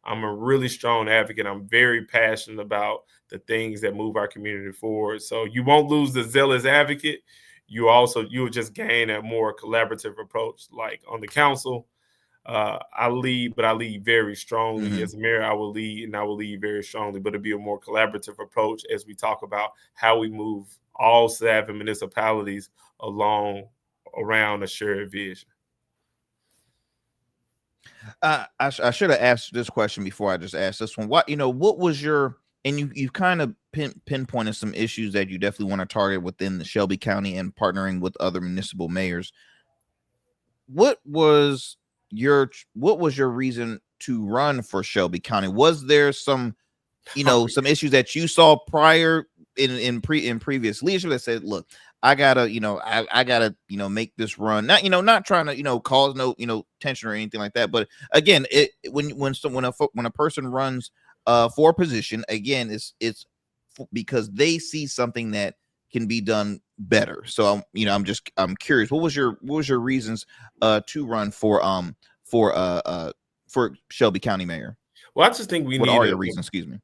[SPEAKER 8] I'm a really strong advocate. I'm very passionate about the things that move our community forward. So you won't lose the zealous advocate. You'll just gain a more collaborative approach. Like on the council, I lead, but I lead very strongly.
[SPEAKER 2] Mhm.
[SPEAKER 8] As a mayor, I will lead, and I will lead very strongly, but it'll be a more collaborative approach as we talk about how we move all 7 municipalities around a shared vision.
[SPEAKER 2] I should have asked this question before I just asked this one. What was your, and you've kind of pinpointed some issues that you definitely want to target within the Shelby County and partnering with other municipal mayors. What was your reason to run for Shelby County? Was there some some issues that you saw prior in previous leadership that said, look, I gotta, I gotta, make this run. Not trying to, cause no, tension or anything like that. But again, when a person runs for a position, again, it's because they see something that can be done better. So I'm curious, what was your reasons to run for Shelby County Mayor?
[SPEAKER 8] Well, I just think
[SPEAKER 2] what are your reasons? Excuse me.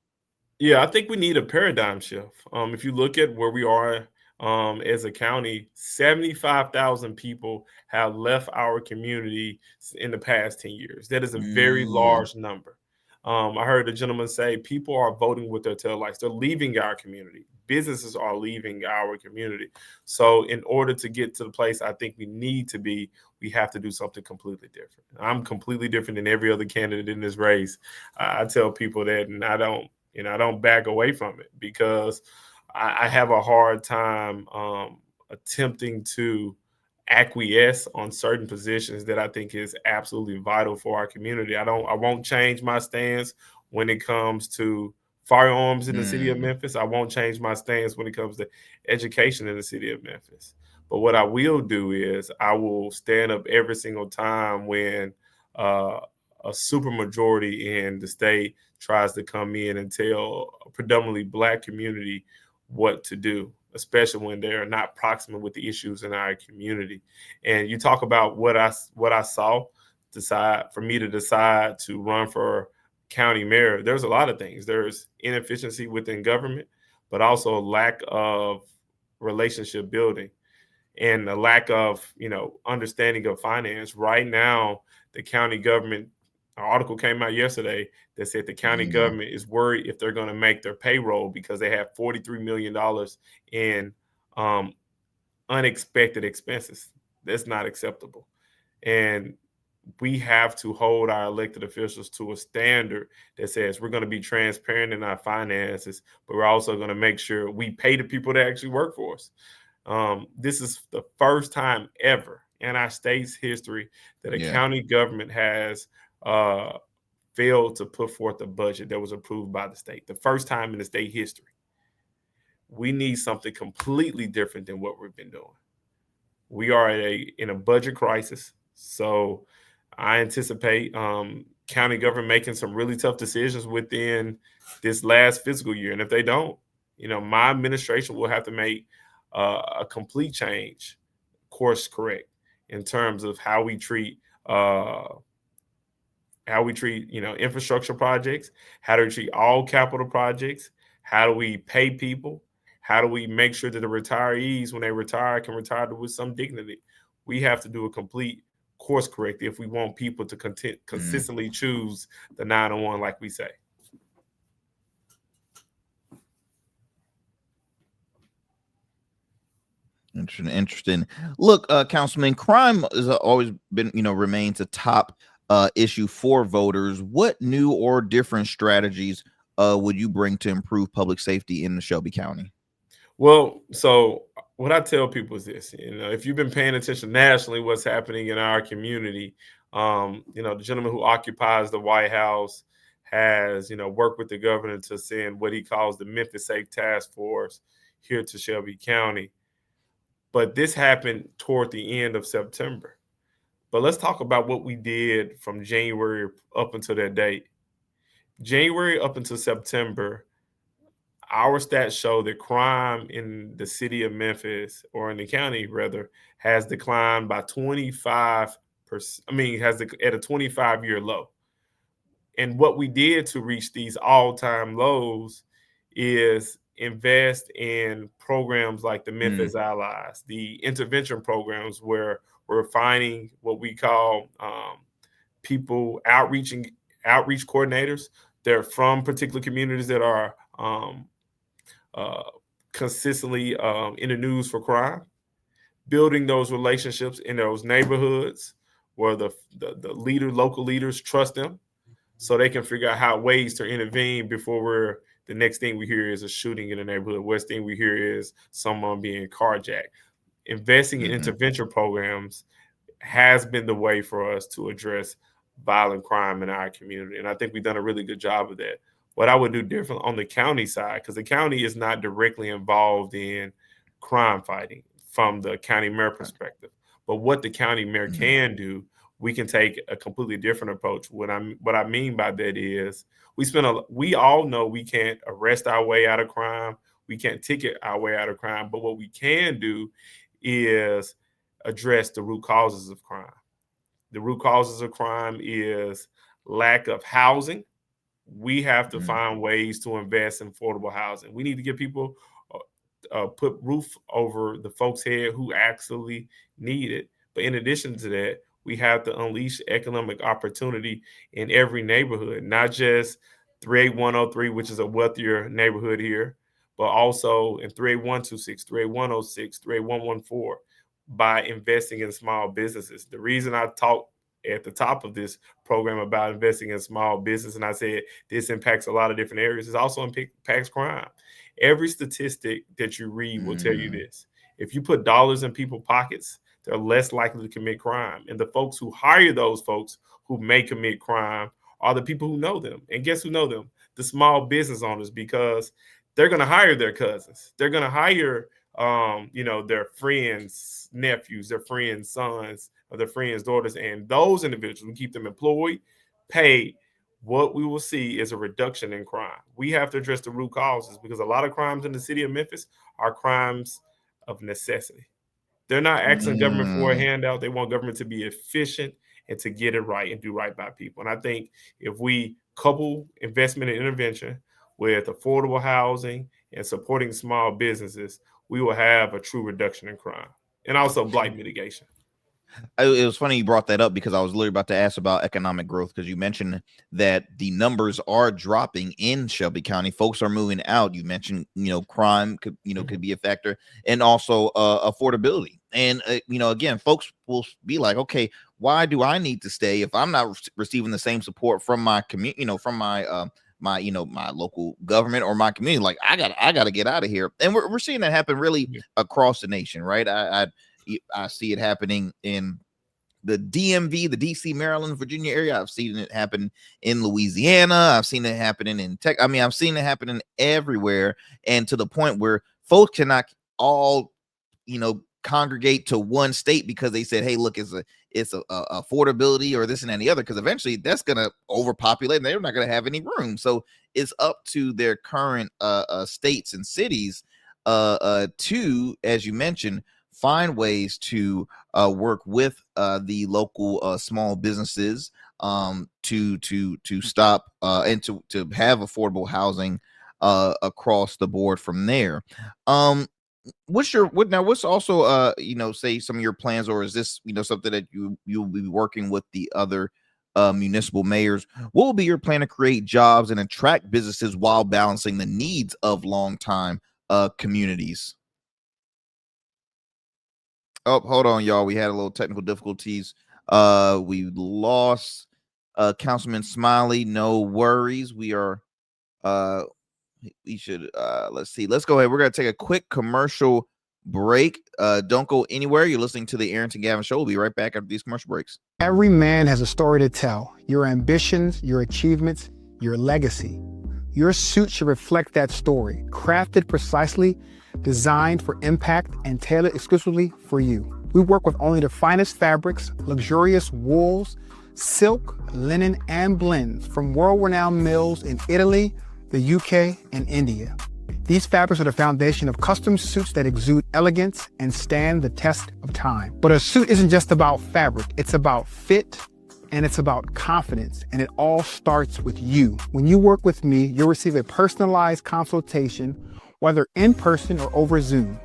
[SPEAKER 8] Yeah, I think we need a paradigm shift. If you look at where we are as a county, 75,000 people have left our community in the past 10 years. That is a very large number. I heard a gentleman say people are voting with their taillights. They're leaving our community. Businesses are leaving our community. So in order to get to the place I think we need to be, we have to do something completely different. I'm completely different than every other candidate in this race. I tell people that, and I don't back away from it, because I have a hard time attempting to acquiesce on certain positions that I think is absolutely vital for our community. I won't change my stance when it comes to firearms in the city of Memphis. I won't change my stance when it comes to education in the city of Memphis. But what I will do is I will stand up every single time when a supermajority in the state tries to come in and tell a predominantly Black community what to do, especially when they're not proximate with the issues in our community. And you talk about what I saw for me to decide to run for county mayor. There's a lot of things. There's inefficiency within government, but also a lack of relationship building and a lack of, understanding of finance. Right now, the county government, an article came out yesterday that said the county government is worried if they're going to make their payroll because they have $43 million in unexpected expenses. That's not acceptable. And we have to hold our elected officials to a standard that says we're going to be transparent in our finances, but we're also going to make sure we pay the people that actually work for us. This is the first time ever in our state's history that a county government has failed to put forth a budget that was approved by the state. The first time in the state history. We need something completely different than what we've been doing. We are in a budget crisis. So I anticipate county government making some really tough decisions within this last fiscal year. And if they don't, my administration will have to make a complete change, course correct, in terms of how we treat infrastructure projects, how do we treat all capital projects, how do we pay people, how do we make sure that the retirees, when they retire, can retire with some dignity. We have to do a complete course correct if we want people to consistently choose the 901 like we say.
[SPEAKER 2] Interesting. Look, Councilman, crime has always been, remains a top issue for voters. What new or different strategies would you bring to improve public safety in the Shelby County?
[SPEAKER 8] Well, so what I tell people is this, if you've been paying attention nationally, what's happening in our community, the gentleman who occupies the White House has, worked with the governor to send what he calls the Memphis Safe Task Force here to Shelby County. But this happened toward the end of September. But let's talk about what we did from January up until that date. January up until September, our stats show that crime in the city of Memphis, or in the county rather, has declined by 25%. At a 25-year low. And what we did to reach these all-time lows is invest in programs like the Memphis Allies, the intervention programs where we're finding what we call people outreach coordinators. They're from particular communities that are consistently in the news for crime, building those relationships in those neighborhoods where the local leaders trust them, so they can figure out ways to intervene before the next thing we hear is a shooting in the neighborhood. Worst thing we hear is someone being carjacked. Investing in intervention programs has been the way for us to address violent crime in our community. And I think we've done a really good job of that. What I would do different on the county side, because the county is not directly involved in crime fighting from the county mayor perspective, but what the county mayor can do, we can take a completely different approach. What I mean by that is we all know we can't arrest our way out of crime. We can't ticket our way out of crime. But what we can do is address the root causes of crime. The root causes of crime is lack of housing. We have to find ways to invest in affordable housing. We need to give people put roof over the folks' head who actually need it. But in addition to that, we have to unleash economic opportunity in every neighborhood, not just 38103, which is a wealthier neighborhood here, but also in 38126, 38106, 38114, by investing in small businesses. The reason I talked at the top of this program about investing in small business, and I said this impacts a lot of different areas, it also impacts crime. Every statistic that you read will tell you this. If you put dollars in people's pockets, they're less likely to commit crime. And the folks who hire those folks who may commit crime are the people who know them. And guess who know them? The small business owners, because they're going to hire their cousins. They're going to hire, their friends' nephews, their friends' sons, or their friends' daughters. And those individuals, we keep them employed, paid. What we will see is a reduction in crime. We have to address the root causes, because a lot of crimes in the city of Memphis are crimes of necessity. They're not asking government for a handout. They want government to be efficient and to get it right and do right by people. And I think if we couple investment and intervention with affordable housing and supporting small businesses, we will have a true reduction in crime, and also blight mitigation.
[SPEAKER 2] It was funny you brought that up, because I was literally about to ask about economic growth, because you mentioned that the numbers are dropping in Shelby County. Folks are moving out. You mentioned, crime could be a factor, and also affordability. And, again, folks will be like, okay, why do I need to stay if I'm not receiving the same support from my community, from my my local government or my community? Like, I got to get out of here. And we're seeing that happen really across the nation, right? I see it happening in the DMV, the DC, Maryland, Virginia area. I've seen it happen in Louisiana. I've seen it happening in Texas. I've seen it happening everywhere, and to the point where folks cannot all, congregate to one state because they said, hey, look, it's a affordability or this and the other, because eventually that's going to overpopulate and they're not going to have any room. So it's up to their current states and cities to, as you mentioned, find ways to work with the local small businesses to stop and to have affordable housing across the board from there. What's also say some of your plans, or is this something that you'll be working with the other municipal mayors? What will be your plan to create jobs and attract businesses while balancing the needs of longtime communities? Oh, hold on, y'all. We had a little technical difficulties. We lost Councilman Smiley. No worries. We are we should let's see. Let's go ahead. We're gonna take a quick commercial break. Don't go anywhere. You're listening to the Arrington Gavin Show. We'll be right back after these commercial breaks.
[SPEAKER 3] Every man has a story to tell. Your ambitions, your achievements, your legacy. Your suit should reflect that story, crafted precisely, designed for impact, and tailored exclusively for you. We work with only the finest fabrics, luxurious wools, silk, linen, and blends from world-renowned mills in Italy, the UK, and India. These fabrics are the foundation of custom suits that exude elegance and stand the test of time. But a suit isn't just about fabric, it's about fit and it's about confidence, and it all starts with you. When you work with me, you'll receive a personalized consultation, whether in person or over Zoom.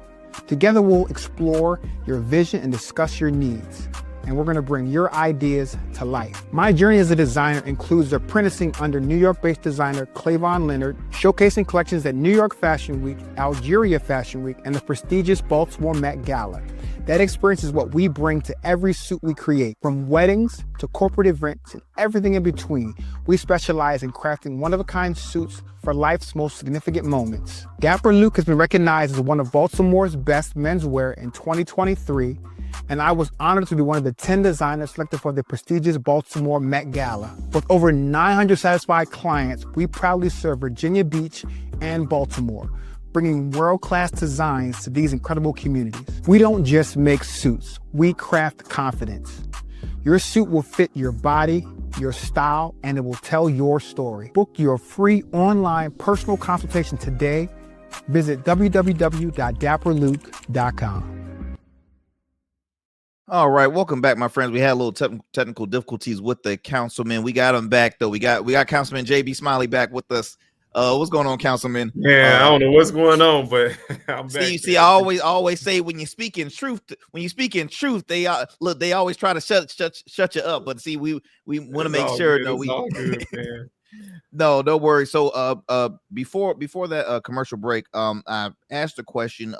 [SPEAKER 3] Together, we'll explore your vision and discuss your needs, and we're gonna bring your ideas to life. My journey as a designer includes apprenticing under New York-based designer Clavon Leonard, showcasing collections at New York Fashion Week, Algeria Fashion Week, and the prestigious Baltimore Met Gala. That experience is what we bring to every suit we create, from weddings to corporate events and everything in between. We specialize in crafting one-of-a-kind suits for life's most significant moments. Dapper Luke has been recognized as one of Baltimore's best menswear in 2023, and I was honored to be one of the 10 designers selected for the prestigious Baltimore Met Gala. With over 900 satisfied clients, we proudly serve Virginia Beach and Baltimore, bringing world-class designs to these incredible communities. We don't just make suits, we craft confidence. Your suit will fit your body, your style, and it will tell your story. Book your free online personal consultation today. Visit www.dapperluke.com.
[SPEAKER 2] All right, welcome back, my friends. We had a little technical difficulties with the councilman. We got him back though. We got Councilman JB Smiley back with us. What's going on, Councilman?
[SPEAKER 8] Yeah, I don't know what's going on, but I'm back.
[SPEAKER 2] See, I always say when you speak in truth, they always try to shut you up. But see, we want to make sure.
[SPEAKER 8] No, all good, man.
[SPEAKER 2] No worries. So before that commercial break, I asked a question.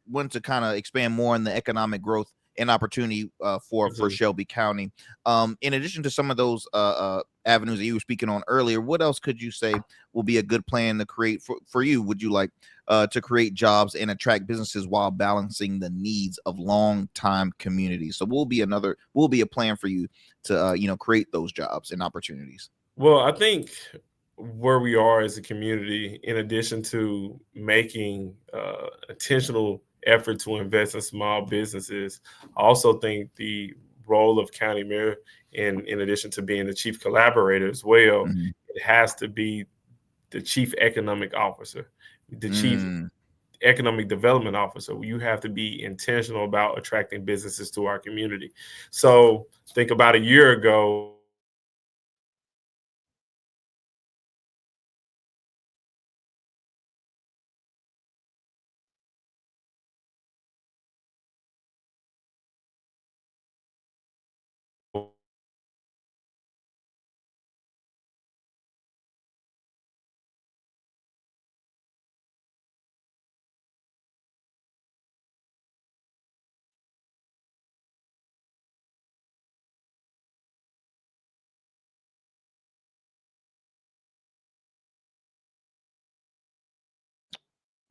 [SPEAKER 2] Wanted to kind of expand more on the economic growth and opportunity for Shelby County. In addition to some of those avenues that you were speaking on earlier, what else could you say will be a good plan to create for you? Would you like to create jobs and attract businesses while balancing the needs of long-time communities? So will be a plan for you to create those jobs and opportunities.
[SPEAKER 8] Well, I think where we are as a community, in addition to making intentional effort to invest in small businesses, I also think the role of county mayor, in addition to being the chief collaborator as well, it has to be the chief economic officer, the chief economic development officer. You have to be intentional about attracting businesses to our community. So think about a year ago,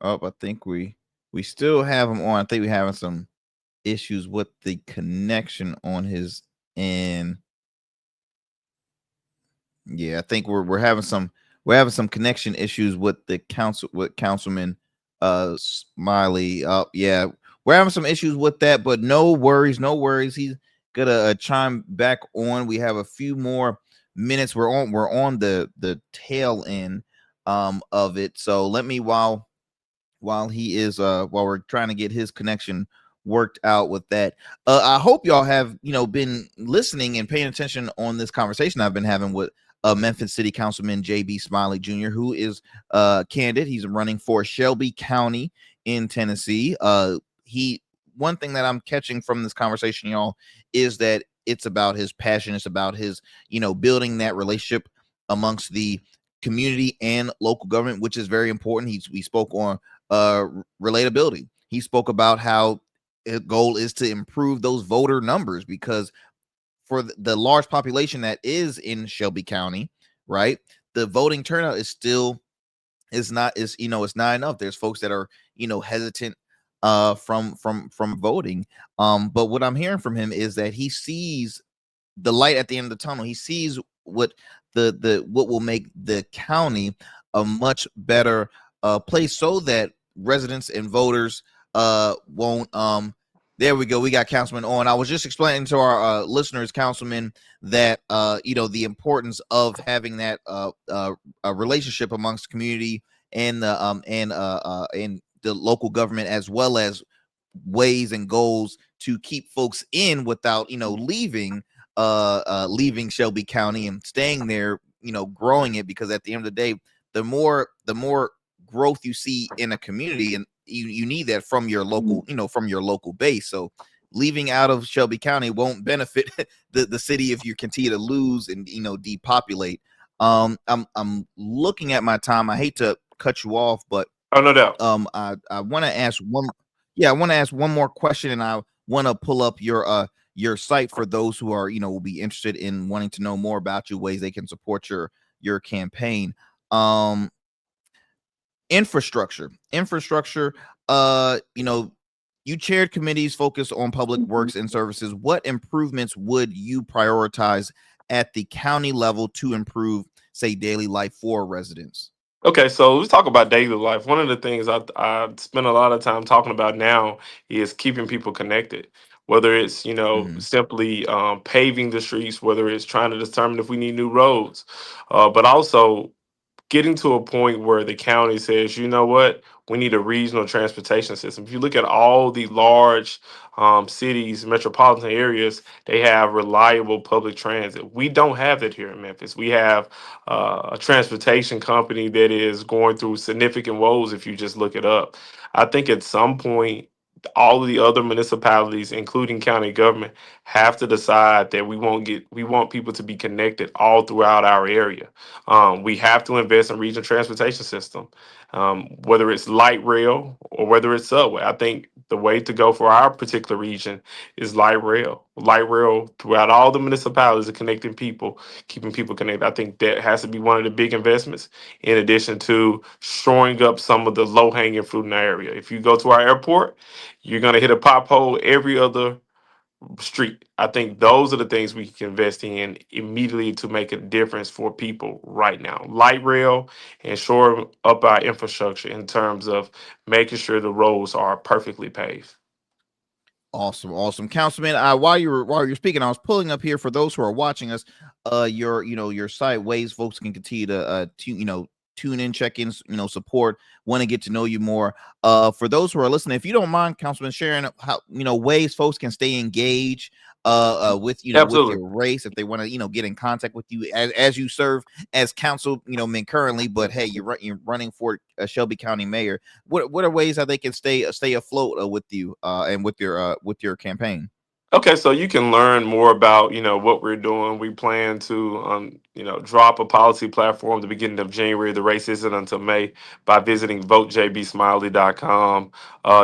[SPEAKER 2] I think we still have him on. I think we're having some issues with the connection on his end. Yeah, I think we're having some connection issues with the Councilman Smiley. Yeah, we're having some issues with that, but no worries. He's gonna chime back on. We have a few more minutes. We're on the tail end of it. So let me while we're trying to get his connection worked out with that. I hope y'all have been listening and paying attention on this conversation I've been having with Memphis City Councilman JB Smiley Jr., who is candidate. He's running for Shelby County in Tennessee. One thing that I'm catching from this conversation, y'all, is that it's about his passion. It's about his building that relationship amongst the community and local government, which is very important. We spoke on relatability. He spoke about how his goal is to improve those voter numbers, because for the large population that is in Shelby County, right, the voting turnout is not enough. There's folks that are hesitant from voting. But what I'm hearing from him is that he sees the light at the end of the tunnel. He sees what will make the county a much better place, so that residents and voters won't there we go. We got Councilman on. I was just explaining to our listeners, Councilman, that the importance of having that a relationship amongst community and the local government, as well as ways and goals to keep folks in without leaving, leaving Shelby County and staying there, growing it, because at the end of the day, the more growth you see in a community, and you need that from your local, from your local base. So leaving out of Shelby County won't benefit the city if you continue to lose and depopulate. I'm looking at my time. I hate to cut you off, but
[SPEAKER 8] no doubt.
[SPEAKER 2] I want to ask one more question, and I want to pull up your site for those who are will be interested in wanting to know more about you, ways they can support your campaign. Infrastructure. You chaired committees focused on public works and services. What improvements would you prioritize at the county level to improve, say, daily life for residents?
[SPEAKER 8] Okay, so let's talk about daily life. One of the things I spend a lot of time talking about now is keeping people connected. Whether it's simply paving the streets, whether it's trying to determine if we need new roads, but also getting to a point where the county says, you know what, we need a regional transportation system. If you look at all the large cities, metropolitan areas, they have reliable public transit. We don't have that here in Memphis. We have a transportation company that is going through significant woes if you just look it up. I think at some point, all of the other municipalities, including county government, have to decide that we want people to be connected all throughout our area. We have to invest in regional transportation system, whether it's light rail or whether it's subway. I think the way to go for our particular region is light rail. Light rail throughout all the municipalities, connecting people, keeping people connected. I think that has to be one of the big investments, in addition to shoring up some of the low-hanging fruit in the area. If you go to our airport, you're going to hit a pothole every other street. I think those are the things we can invest in immediately to make a difference for people right now. Light rail and shore up our infrastructure in terms of making sure the roads are perfectly paved.
[SPEAKER 2] Awesome, Councilman. While you're speaking, I was pulling up here for those who are watching us. Your site, ways folks can continue to tune in, check in, support, want to get to know you more. For those who are listening, if you don't mind, Councilman, sharing how ways folks can stay engaged with with your race, if they want to get in contact with you as you serve as councilman currently, but hey, you're running for Shelby County Mayor. What are ways that they can stay afloat with you and with your campaign?
[SPEAKER 8] Okay, so you can learn more about, what we're doing. We plan to, drop a policy platform at the beginning of January. The race isn't until May, by visiting votejbsmiley.com.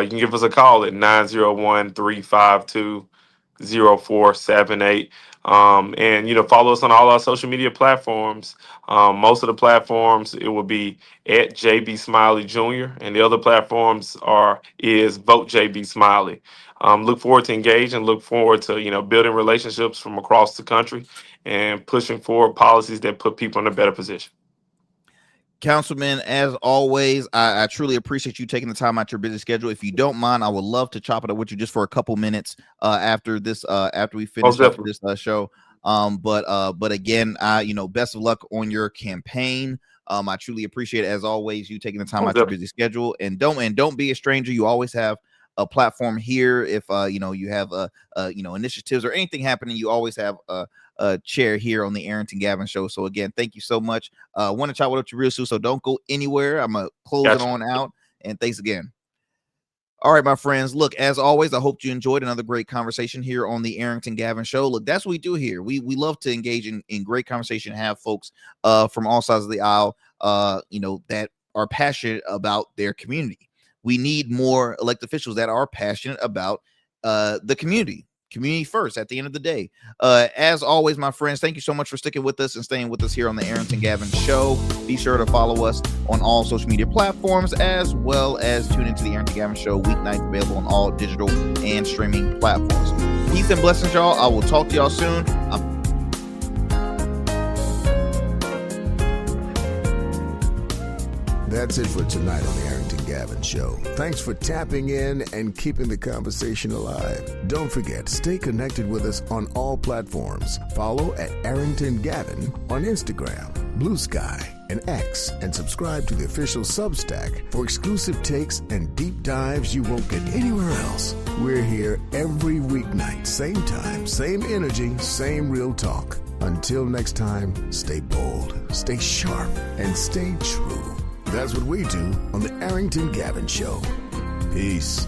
[SPEAKER 8] You can give us a call at 901-352-0478. And, follow us on all our social media platforms. Most of the platforms, it will be at JB Smiley Jr. And the other platforms is Vote JB Smiley. Look forward to engage and look forward to, building relationships from across the country and pushing forward policies that put people in a better position.
[SPEAKER 2] Councilman, as always, I truly appreciate you taking the time out your busy schedule. If you don't mind, I would love to chop it up with you just for a couple minutes after we finish up this show. But again, best of luck on your campaign. I truly appreciate it, as always, you taking the time out your busy schedule, and don't be a stranger. You always have a platform here. If you have initiatives or anything happening, you always have a chair here on the Arrington Gavin Show. So again, thank you so much. I want to chat with you real soon, so don't go anywhere. I'm gonna close it on out, and thanks again. All right, my friends. Look, as always, I hope you enjoyed another great conversation here on the Arrington Gavin Show. Look, that's what we do here. We love to engage in great conversation, have folks from all sides of the aisle, that are passionate about their community. We need more elected officials that are passionate about the community first at the end of the day. As always, my friends, thank you so much for sticking with us and staying with us here on the Arrington Gavin Show. Be sure to follow us on all social media platforms, as well as tune into the Arrington Gavin Show weeknights, available on all digital and streaming platforms. Peace and blessings, y'all. I will talk to y'all soon.
[SPEAKER 1] That's it for tonight on the Arrington Gavin Show. Thanks for tapping in and keeping the conversation alive. Don't forget, stay connected with us on all platforms. Follow at Arrington Gavin on Instagram, Blue Sky, and X, and subscribe to the official Substack for exclusive takes and deep dives you won't get anywhere else. We're here every weeknight, same time, same energy, same real talk. Until next time, stay bold, stay sharp, and stay true. That's what we do on the Arrington Gavin Show. Peace.